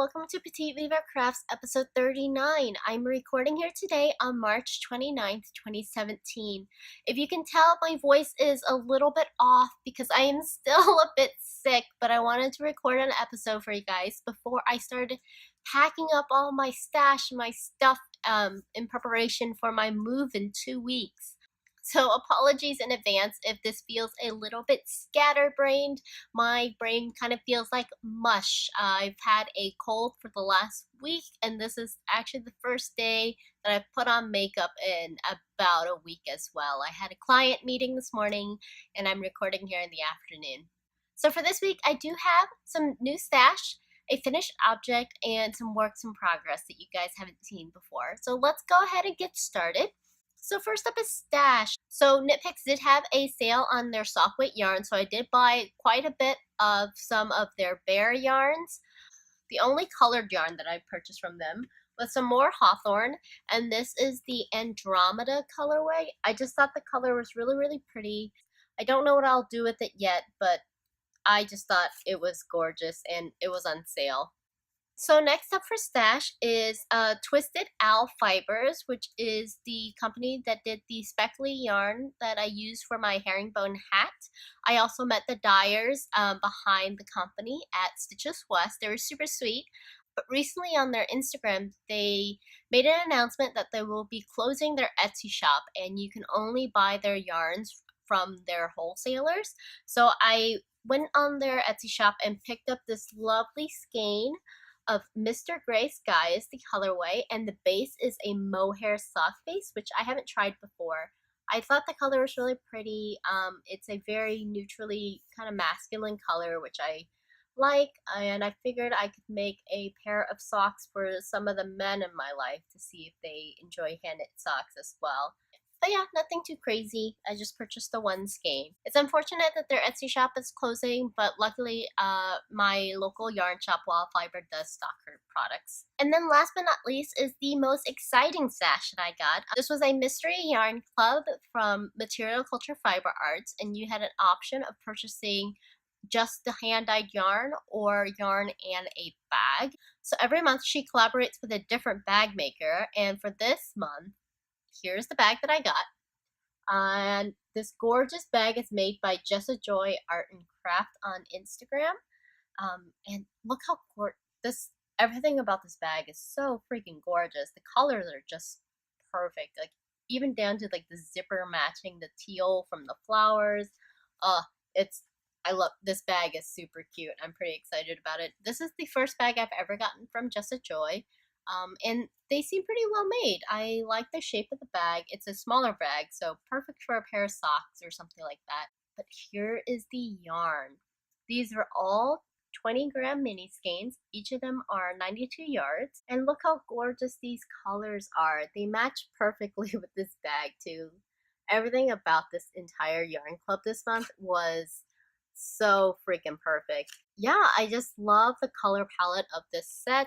welcome to Petite Viva Crafts episode 39. I'm recording here today on March 29th, 2017. If you can tell, my voice is a little bit off because I am still a bit sick, but I wanted to record an episode for you guys before I started packing up all my stash, my stuff in preparation for my move in 2 weeks. So apologies in advance if this feels a little bit scatterbrained. My brain kind of feels like mush. I've had a cold for the last week, and this is actually the first day that I've put on makeup in about a week as well. I had a client meeting this morning, and I'm recording here in the afternoon. So for this week, I do have some new stash, a finished object, and some works in progress that you guys haven't seen before. So let's go ahead and get started. So first up is stash. So Knit Picks did have a sale on their soft weight yarn, so I did buy quite a bit of some of their bare yarns. The only colored yarn that I purchased from them was some more Hawthorne, and this is the Andromeda colorway. I just thought the color was really pretty. I don't know what I'll do with it yet, but I just thought it was gorgeous and it was on sale. So next up for stash is Twisted Owl Fibers, which is the company that did the Speckle yarn that I used for my herringbone hat. I also met the dyers behind the company at Stitches West. They were super sweet. But recently on their Instagram, they made an announcement that they will be closing their Etsy shop and you can only buy their yarns from their wholesalers. So I went on their Etsy shop and picked up this lovely skein of Mr. Gray Sky is the colorway, and the base is a Mohair soft base, which I haven't tried before. I thought the color was really pretty. It's a very neutrally kind of masculine color, which I like, and I figured I could make a pair of socks for some of the men in my life to see if they enjoy hand-knit socks as well. But yeah, nothing too crazy. I just purchased the one skein. It's unfortunate that their Etsy shop is closing, but luckily my local yarn shop, Wild Fiber, does stock her products. And then last but not least is the most exciting stash that I got. This was a mystery yarn club from Material Culture Fiber Arts, and you had an option of purchasing just the hand-dyed yarn or yarn and a bag. So every month she collaborates with a different bag maker, and for this month, here's the bag that I got. And this gorgeous bag is made by Jessa Joy Art and Craft on Instagram. And look how gorgeous, everything about this bag is so freaking gorgeous. The colors are just perfect. Like even down to like the zipper matching the teal from the flowers. I love this bag. Is super cute. I'm pretty excited about it. This is the first bag I've ever gotten from Jessa Joy. And they seem pretty well made. I like the shape of the bag. It's a smaller bag, so perfect for a pair of socks or something like that. But here is the yarn. These are all 20-gram mini skeins. Each of them are 92 yards. And look how gorgeous these colors are. They match perfectly with this bag too. Everything about this entire yarn club this month was so freaking perfect. Yeah, I just love the color palette of this set.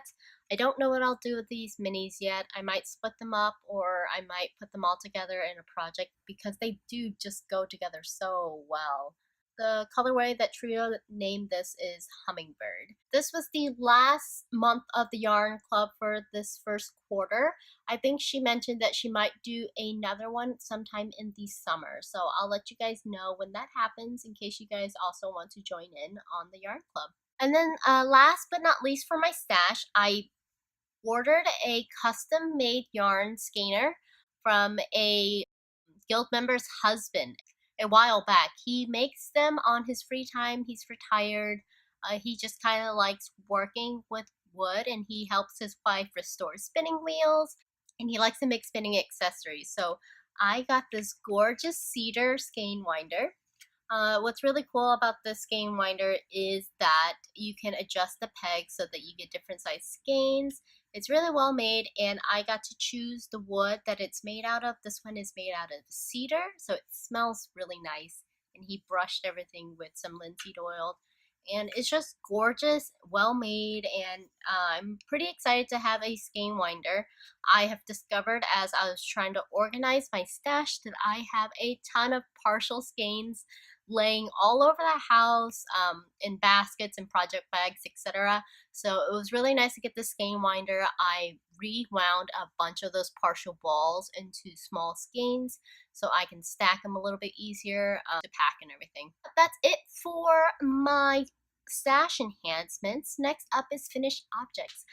I don't know what I'll do with these minis yet. I might split them up or I might put them all together in a project because they do just go together so well. The colorway that Trio named this is Hummingbird. This was the last month of the yarn club for this first quarter. I think she mentioned that she might do another one sometime in the summer. So I'll let you guys know when that happens in case you guys also want to join in on the yarn club. And then last but not least for my stash, I ordered a custom-made yarn skeiner from a guild member's husband a while back. He makes them on his free time. He's retired. He just kind of likes working with wood, and he helps his wife restore spinning wheels, and he likes to make spinning accessories. So I got this gorgeous cedar skein winder. What's really cool about this skein winder is that you can adjust the pegs so that you get different size skeins. It's really well made, and I got to choose the wood that it's made out of. This one is made out of cedar, so it smells really nice, and he brushed everything with some linseed oil. And it's just gorgeous, well made, and I'm pretty excited to have a skein winder. I have discovered as I was trying to organize my stash that I have a ton of partial skeins laying all over the house, in baskets and project bags, etc. So it was really nice to get this skein winder. I rewound a bunch of those partial balls into small skeins so I can stack them a little bit easier to pack and everything. But that's it for my stash enhancements. Next up is finished objects.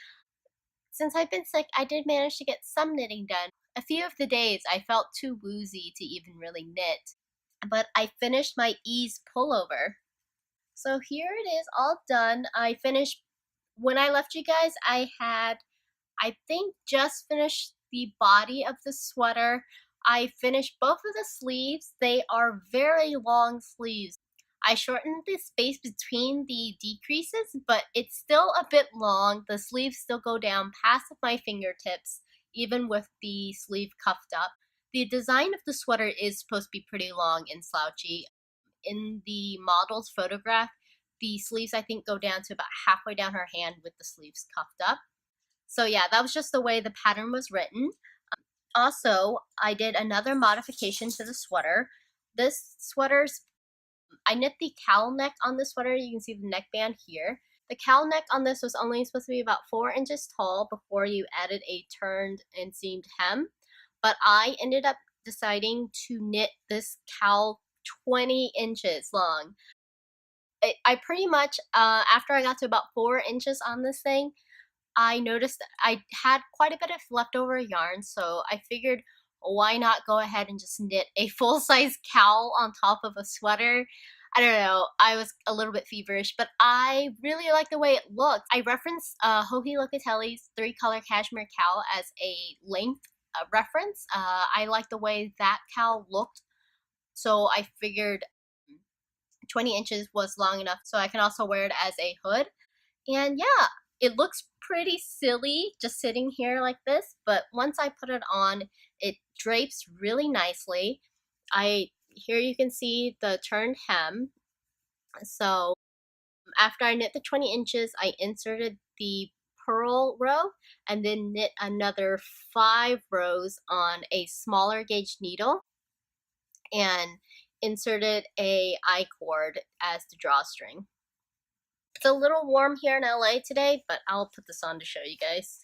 Since I've been sick, I did manage to get some knitting done. A few of the days I felt too woozy to even really knit, but I finished my ease pullover. So here it is, all done. I finished, when I left you guys, I had, I think, just finished the body of the sweater. I finished both of the sleeves. They are very long sleeves. I shortened the space between the decreases, but it's still a bit long. The sleeves still go down past my fingertips, even with the sleeve cuffed up. The design of the sweater is supposed to be pretty long and slouchy. In the model's photograph, the sleeves I think go down to about halfway down her hand with the sleeves cuffed up. So yeah, that was just the way the pattern was written. Also, I did another modification to the sweater. This sweater's, I knit the cowl neck on the sweater. You can see the neckband here. The cowl neck on this was only supposed to be about 4 inches tall before you added a turned and seamed hem. But I ended up deciding to knit this cowl 20 inches long. I pretty much, after I got to about 4 inches on this thing, I noticed that I had quite a bit of leftover yarn, so I figured why not go ahead and just knit a full-size cowl on top of a sweater. I don't know, I was a little bit feverish, but I really like the way it looks. I referenced Joji Locatelli's 3-color cashmere cowl as a length reference. I like the way that cowl looked, so I figured 20 inches was long enough so I can also wear it as a hood. And yeah, it looks pretty silly just sitting here like this, but once I put it on, it drapes really nicely. Here you can see the turned hem. So after I knit the 20 inches, I inserted the purl row and then knit another 5 rows on a smaller gauge needle and inserted a I-cord as the drawstring. It's a little warm here in LA today, but I'll put this on to show you guys.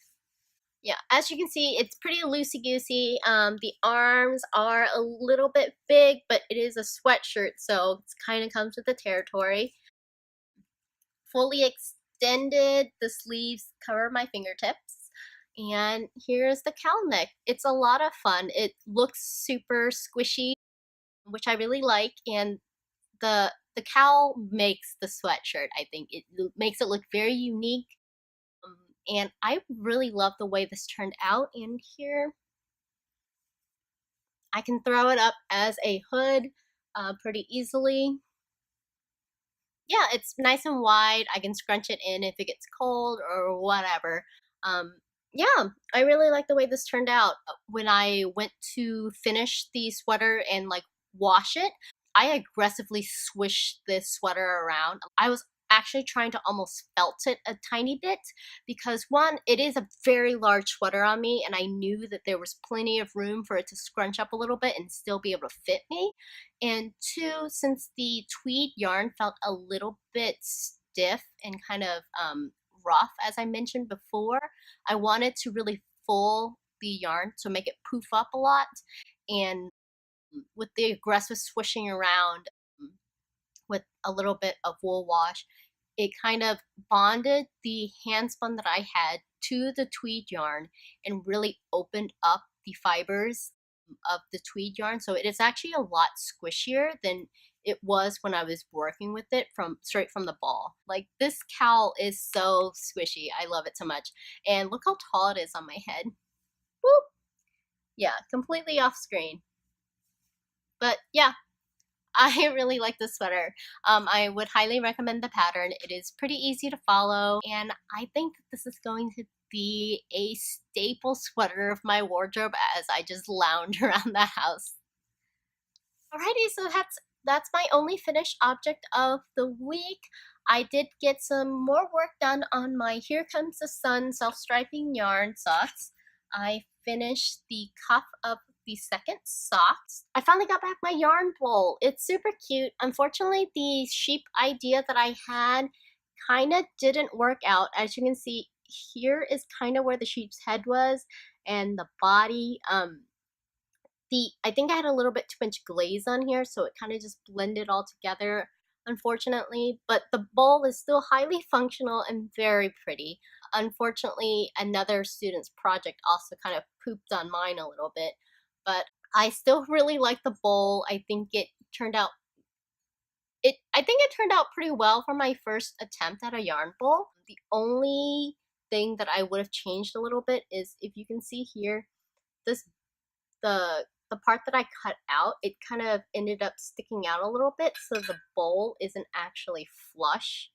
Yeah, as you can see, it's pretty loosey-goosey. The arms are a little bit big, but it is a sweatshirt, so it kind of comes with the territory. Fully extended, the sleeves cover my fingertips. And here's the cowl neck. It's a lot of fun. It looks super squishy, which I really like, and the cowl makes the sweatshirt, I think. It makes it look very unique, and I really love the way this turned out. And here, I can throw it up as a hood pretty easily. Yeah, it's nice and wide. I can scrunch it in if it gets cold or whatever. Yeah, I really like the way this turned out. When I went to finish the sweater and like wash it, I aggressively swished this sweater around. I was actually trying to almost felt it a tiny bit because one, it is a very large sweater on me and I knew that there was plenty of room for it to scrunch up a little bit and still be able to fit me. And two, since the tweed yarn felt a little bit stiff and kind of rough, as I mentioned before, I wanted to really full the yarn to make it poof up a lot. And with the aggressive swishing around with a little bit of wool wash, it kind of bonded the hand spun that I had to the tweed yarn and really opened up the fibers of the tweed yarn. So it is actually a lot squishier than it was when I was working with it straight from the ball. Like, this cowl is so squishy. I love it so much. And look how tall it is on my head. Whoop! Yeah, completely off screen. But yeah, I really like this sweater. I would highly recommend the pattern. It is pretty easy to follow, and I think that this is going to be a staple sweater of my wardrobe as I just lounge around the house. Alrighty, so that's my only finished object of the week. I did get some more work done on my Here Comes the Sun self-striping yarn socks. I finished the cuff of the second socks. I finally got back my yarn bowl. It's super cute. Unfortunately, the sheep idea that I had kind of didn't work out. As you can see, here is kind of where the sheep's head was, and the body. I think I had a little bit too much glaze on here, so it kind of just blended all together, unfortunately. But the bowl is still highly functional and very pretty. Unfortunately, another student's project also kind of pooped on mine a little bit, but I still really like the bowl. I think it turned out pretty well for my first attempt at a yarn bowl. The only thing that I would have changed a little bit is, if you can see here, this the part that I cut out, it kind of ended up sticking out a little bit, so the bowl isn't actually flush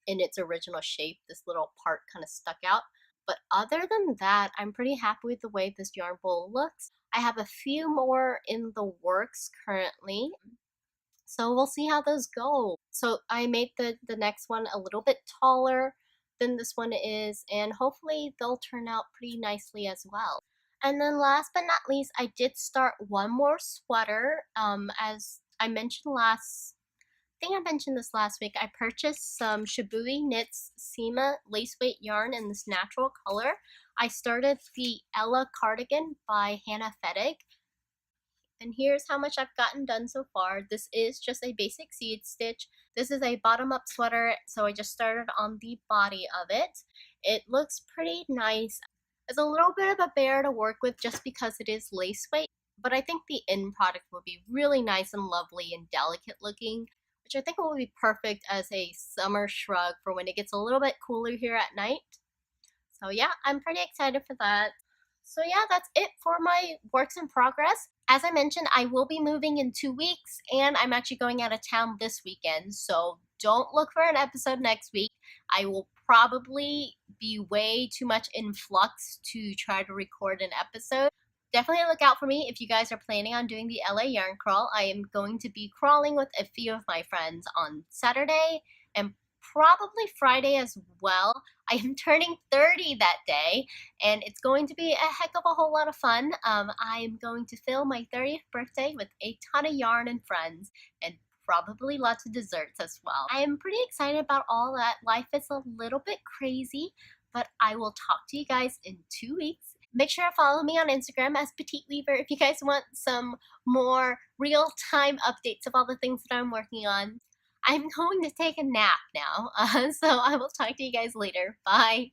in its original shape. This little part kind of stuck out. But other than that, I'm pretty happy with the way this yarn bowl looks. I have a few more in the works currently, so we'll see how those go. So I made the next one a little bit taller than this one is, and hopefully they'll turn out pretty nicely as well. And then last but not least, I did start one more sweater. As I mentioned I mentioned this last week, I purchased some Shibui Knits Cima laceweight yarn in this natural color. I started the Ella cardigan by Hannah Fettig, and here's how much I've gotten done so far. This is just a basic seed stitch. This is a bottom-up sweater, so I just started on the body of it. It looks pretty nice. It's a little bit of a bear to work with just because it is lace weight, but I think the end product will be really nice and lovely and delicate looking, which I think will be perfect as a summer shrug for when it gets a little bit cooler here at night. So yeah, I'm pretty excited for that. So yeah, that's it for my works in progress. As I mentioned, I will be moving in 2 weeks, and I'm actually going out of town this weekend, so don't look for an episode next week. I will probably be way too much in flux to try to record an episode. Definitely look out for me if you guys are planning on doing the LA yarn crawl. I am going to be crawling with a few of my friends on Saturday and probably Friday as well. I am turning 30 that day, and it's going to be a heck of a whole lot of fun. I am going to fill my 30th birthday with a ton of yarn and friends, and probably lots of desserts as well. I am pretty excited about all that. Life is a little bit crazy, but I will talk to you guys in 2 weeks. Make sure to follow me on Instagram as Petite Weaver if you guys want some more real-time updates of all the things that I'm working on. I'm going to take a nap now, so I will talk to you guys later. Bye!